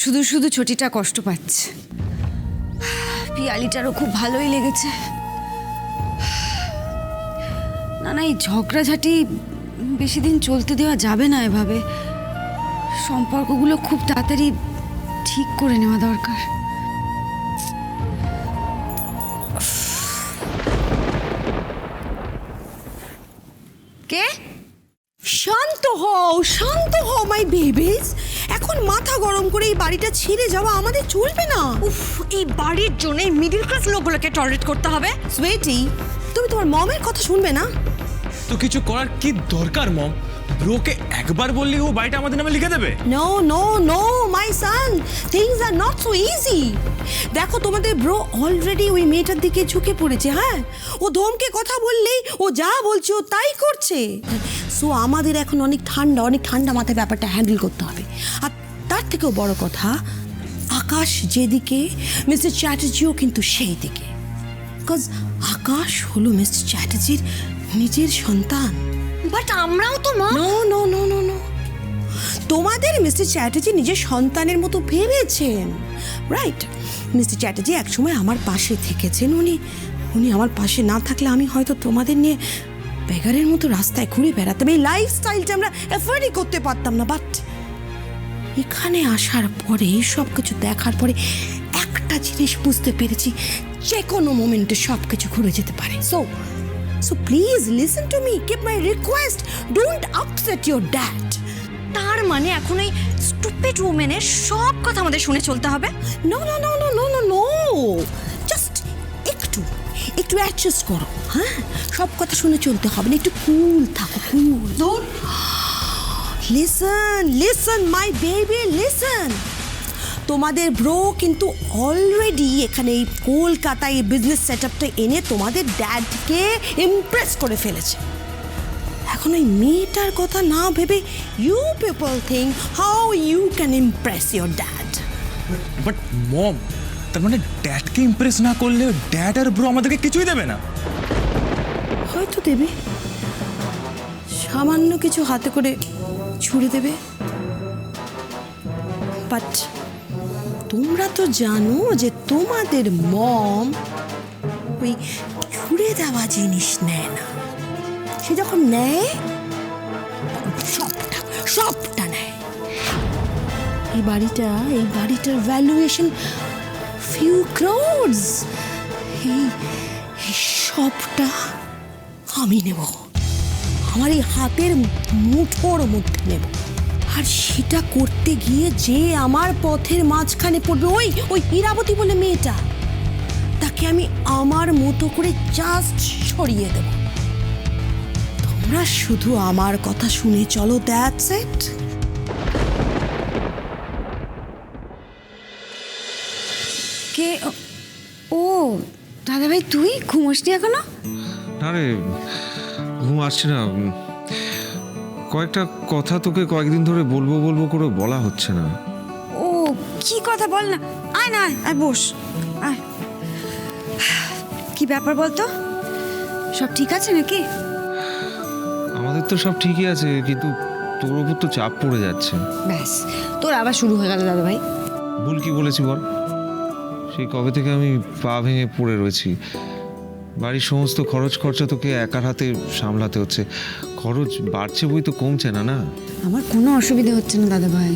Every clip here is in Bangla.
শুধু শুধু ছোটিটা কষ্ট পাচ্ছে। পিয়ালিটারও খুব ভালোই লেগেছে। না না, এই ঝগড়াঝাটি বেশি দিন চলতে দেওয়া যাবে না এভাবে। সম্পর্কগুলো খুব তাড়াতাড়ি ঠিক করে নেওয়া দরকার। কে? শান্ত হও মাই বেবিস। এখন মাথা গরম করে এই বাড়িটা ছেড়ে যাওয়া আমাদের চলবে না। উফ, এই বাড়ির জন্য মিডল ক্লাস লোকগুলোকে টলারেট করতে হবে। সুইটি, তুমি তোমার মমের কথা শুনবে না? তো কিছু করার কি দরকার মম? ব্রোকে একবার বললি ও বাড়িটা আমাদের নামে লিখে দেবে? No no no my son, things are not so easy. দেখো, তোমাদের ব্রো অলরেডি ওই মেয়েটার দিকে ঝুঁকে পড়েছে। হ্যাঁ, ও ধমকে কথা বললেই ও যা বলছে ও তাই করছে। সো আমাদের এখন অনেক ঠান্ডা মাথায় ব্যাপারটা হ্যান্ডেল করতে হবে। আর তার থেকেও বড় কথা, আকাশ যেদিকে মিস্টার চ্যাটার্জিও কিন্তু সেই দিকে। বিকজ আকাশ হলো মিস্টার চ্যাটার্জির নিজের সন্তান। বাট আমরাও তো মা। No no no no no, তোমাদের মিস্টার চ্যাটার্জি নিজের সন্তানের মতো ভেবেছেন, রাইট? মিস্টার চ্যাটার্জি একসময় আমার পাশে থেকেছেন। উনি আমার পাশে না থাকলে আমি হয়তো তোমাদের নিয়ে বেগারের মতো রাস্তায় ঘুরে বেড়াতাম। এই লাইফস্টাইলটা আমরা এফোর্ডই করতে পারতাম না। বাট এখানে আসার পরে, সব কিছু দেখার পরে একটা জিনিস বুঝতে পেরেছি, যে কোনো মোমেন্টে সব কিছু ঘুরে যেতে পারে। So please listen to me. Keep my request. Don't upset your dad. তার মানে এখন এই স্টুপিড ওমেনের সব কথা আমাদের শুনে চলতে হবে? No, no, no, no, no, no, no. Just একটু অ্যাডজাস্ট করো। হ্যাঁ, সব কথা শুনে চলতে হবে না। একটু কুল থাকো, কুল। Listen, my baby, listen. তোমাদের ব্রো কিন্তু অলরেডি এখানে এই কলকাতায় এই বিজনেস সেটআপটা এনে তোমাদের ড্যাডকে ইমপ্রেস করে ফেলেছে। এখন ওই মেয়েটার কথা না ভেবে you people think how you can impress your dad. But mom, তার মানে ড্যাডকে ইমপ্রেস না করলে ড্যাড আর ব্রো আমাদেরকে কিছুই দেবে না? হয়তো দেবে, সামান্য কিছু হাতে করে ছুড়ে দেবে। বাট তোমরা তো জানো যে তোমাদের মম ওই ছুড়ে দেওয়া জিনিস নেয় না। সে যখন নেয় সবটা নেয়। এই বাড়িটার ভ্যালুয়েশন ফিউ ক্রোডস। এই সবটা আমি নেব, আমার এই হাতের মুঠোর মধ্যে নেব। আর সেটা করতে গিয়ে যে আমার পথের মাঝখানে পড়বে, ওই ইরাবতী বলে মেয়েটা, তাকে আমি আমার মতো করে জাস্ট সরিয়ে দেব। তোমরা শুধু আমার কথা শুনে চলো, দ্যাটস ইট। কে? ও দাদা ভাই, তুই ঘুমোসনি এখনো? না রে, ঘুম আসছে না। কয়েকটা কথা তোকে কয়েকদিন ধরে বলবো করে বলা হচ্ছে না। ও কি কথা বল না। আয় না, আয় বস, আয়। কি ব্যাপার বলতো? সব ঠিক আছে নাকি? আমাদের তো সব ঠিকই আছে, কিন্তু তোর ওপর তো চাপ পড়ে যাচ্ছে। ব্যাস, তোর আবার শুরু হয়ে গেল দাদা ভাই। ভুল কি বলেছি বল? সেই কবে থেকে আমি পা ভেঙে পড়ে রয়েছি। বাড়ির সমস্ত খরচ খরচা তোকে একার হাতে সামলাতে হচ্ছে। খরচ বাড়ছে বই তো কমছে না। না, আমার কোনো অসুবিধা হচ্ছে না দাদা ভাই।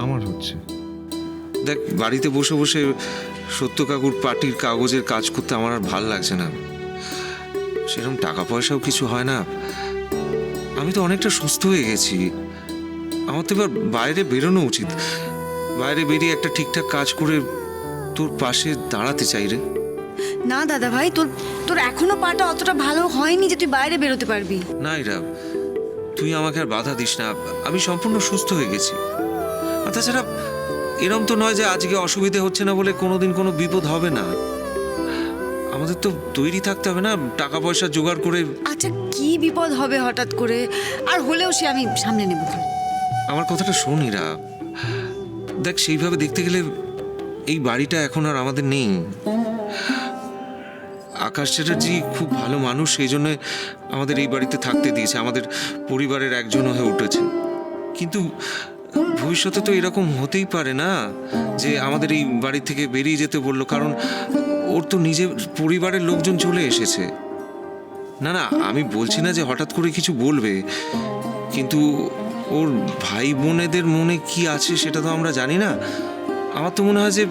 আমার হচ্ছে। দেখ, বাড়িতে বসে বসে সত্য কাকুর পার্টির কাগজের কাজ করতে আমার আর ভাল লাগছে না। সেরকম টাকা পয়সাও কিছু হয় না। আমি তো অনেকটা সুস্থ হয়ে গেছি। আমার তো এবার বাইরে বেরোনো উচিত। বাইরে বেরিয়ে একটা ঠিকঠাক কাজ করে তোর পাশে দাঁড়াতে চাই রে। না দাদা ভাই, তোর এখনো পাটা অতটা ভালো হয়নি যে তুই বাইরে বেরোতে পারবি। না ইরা, তুই আমাকে আর বাধা দিস না। আমি সম্পূর্ণ সুস্থ হয়ে গেছি। আর তাছাড়া এরম তো নয় যে আজকে অসুবিধে হচ্ছে না বলে কোনোদিন কোনো বিপদ হবে না। আমাদের তো তৈরি থাকতে হবে না, টাকা পয়সা জোগাড় করে। আচ্ছা, কি বিপদ হবে হঠাৎ করে? আর হলেও সে আমি সামনে নেব। আমার কথাটা শোন ইরা। দেখ, সেইভাবে দেখতে গেলে এই বাড়িটা এখন আর আমাদের নেই। আকাশ চ্যাটার্জি খুব ভালো মানুষ, সেই জন্য আমাদের এই বাড়িতে থাকতে দিয়েছে, আমাদের পরিবারের একজন হয়ে উঠেছে। কিন্তু ভবিষ্যতে তো এরকম হতেই পারে না যে আমাদের এই বাড়ি থেকে বেরিয়ে যেতে বললো, কারণ ওর তো নিজের পরিবারের লোকজন চলে এসেছে। না না, আমি বলছি না যে হঠাৎ করে কিছু বলবে, কিন্তু ওর ভাই বোনেদের মনে কি আছে সেটা তো আমরা জানি না। আমার তো মনে হয় যে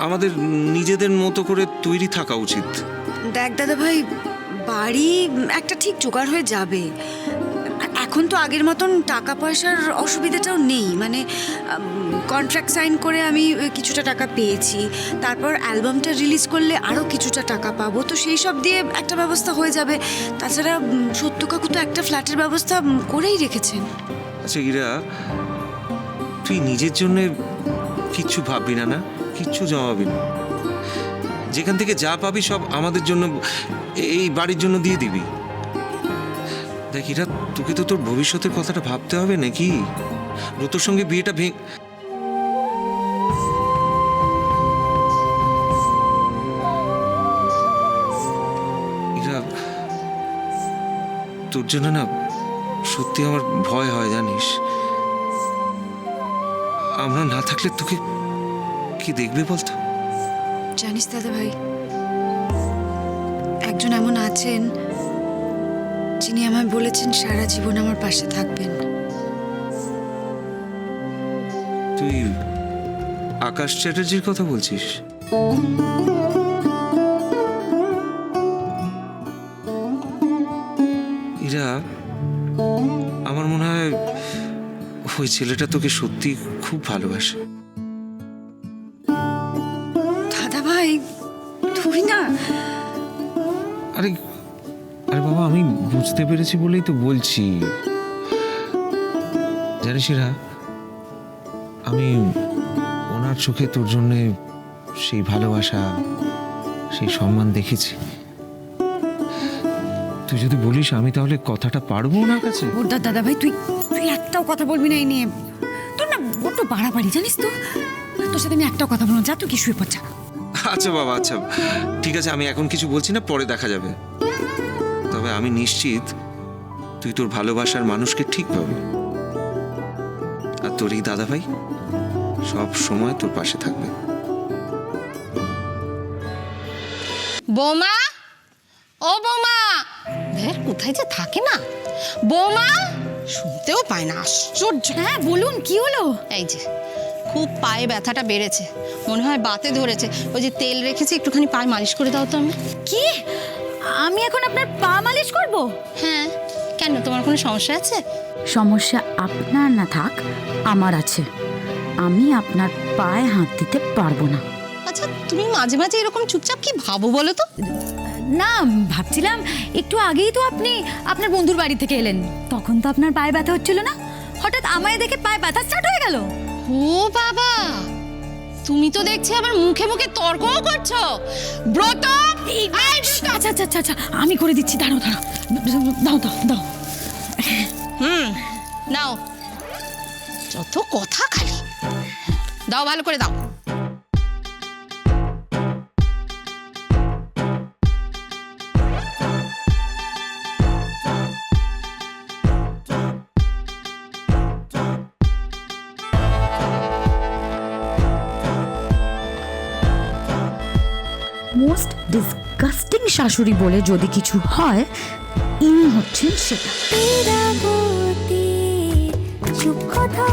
আমাদের নিজেদের মতো করে তৈরি থাকা উচিত। দেখ দাদা ভাই, বাড়ি একটা ঠিক জোগাড় হয়ে যাবে। এখন তো আগের মতন টাকা পয়সার অসুবিধাটাও নেই, মানে কন্ট্রাক্ট সাইন করে আমি কিছুটা টাকা পেয়েছি, তারপর অ্যালবামটা রিলিজ করলে আরও কিছুটা টাকা পাবো, তো সেই সব দিয়ে একটা ব্যবস্থা হয়ে যাবে। তাছাড়া সত্য কাকু তো একটা ফ্ল্যাটের ব্যবস্থা করেই রেখেছেন। আচ্ছা ইরা, তুই নিজের জন্য কিচ্ছু ভাববি না? না, কিচ্ছু জমাবি না। যেখান থেকে যা পাবি সব আমাদের জন্য, এই বাড়ির জন্য দিয়ে দিবি। দেখ ইরা, তোকে তো তোর ভবিষ্যতের কথাটা ভাবতে হবে নাকি? ব্রতর সঙ্গে বিয়েটা ইরা, তোর জন্য না সত্যি আমার ভয় হয় জানিস। আমরা না থাকলে তোকে কি দেখবে বলতো? জানিস দাদা ভাই, একজন এমন আছেন যিনি আমায় বলেছেন সারা জীবন আমার পাশে থাকবেন। তুই আকাশ চ্যাটার্জির কথা বলছিস? ইরা, আমার মনে হয় ওই ছেলেটা তোকে সত্যি খুব ভালোবাসে। দাদা ভাই, তুই না। আরে আরে বাবা, আমি বুঝতে পেরেছি বলেই তো বলছি। জানিস ইরা, আমি ওনার চোখে তোর জন্যে সেই ভালোবাসা, সেই সম্মান দেখেছি। তুই যদি বলিস আমি তাহলে কথাটা পারবো ওনার কাছে। বোরদার দাদা ভাই, তুই তুই একটাও কথা বলবি না এই নিয়ে। তোর না বড্ড বাড়াবাড়ি, জানিস তো। তোর সাথে আমি একটাও কথা বলবো না, যা তুই কি শুয়ে পড় যা। আচ্ছা বাবা, আচ্ছা ঠিক আছে, আমি এখন কিছু বলছি না, পরে দেখা যাবে। তবে আমি নিশ্চিত তুই তোর ভালোবাসার মানুষকে ঠিক পাবি, আর তোর এই দাদা ভাই সব সময় তোর পাশে থাকবে। বৌমা, ও বৌমা, দেখ কোথায় যে থাকে না। বৌমা, শুনতেও পায় না, আশ্চর্য। হ্যাঁ বলুন, কি হলো? এই যে খুব পায়ে ব্যথাটা বেড়েছে, মনে হয় বাতে ধরেছে। ওই যে তেল রেখেছি, একটুখানি পায়ে মালিশ করে দাও তো। আমি কি? আমি এখন আপনার পা মালিশ করব? হ্যাঁ, কেন, তোমার কোনো সমস্যা আছে? সমস্যা আপনার না থাক, আমার আছে। আমি আপনার পায়ে হাত দিতে পারবো না। আচ্ছা, তুমি মাঝে মাঝে এরকম চুপচাপ কি ভাবো বলো তো? না, ভাবছিলাম একটু আগেই তো আপনি আপনার বন্ধুর বাড়ি থেকে এলেন, তখন তো আপনার পায়ে ব্যথা হচ্ছিল না, হঠাৎ আমায় দেখে পায়ে ব্যথা স্টার্ট হয়ে গেল। ও বাবা, তুমি তো দেখছি আবার মুখে মুখে তর্কও করছো। ব্রত, আচ্ছা আচ্ছা আচ্ছা আচ্ছা, আমি করে দিচ্ছি, দাঁড়াও দাঁড়াও, দাও দাও দাও। নাও, যত কথা খালি। দাও, ভালো করে দাও। মোস্ট ডিসগাস্টিং শাশুড়ি বলে যদি কিছু হয়, ইনি হচ্ছেন সেটা। চুপ কথা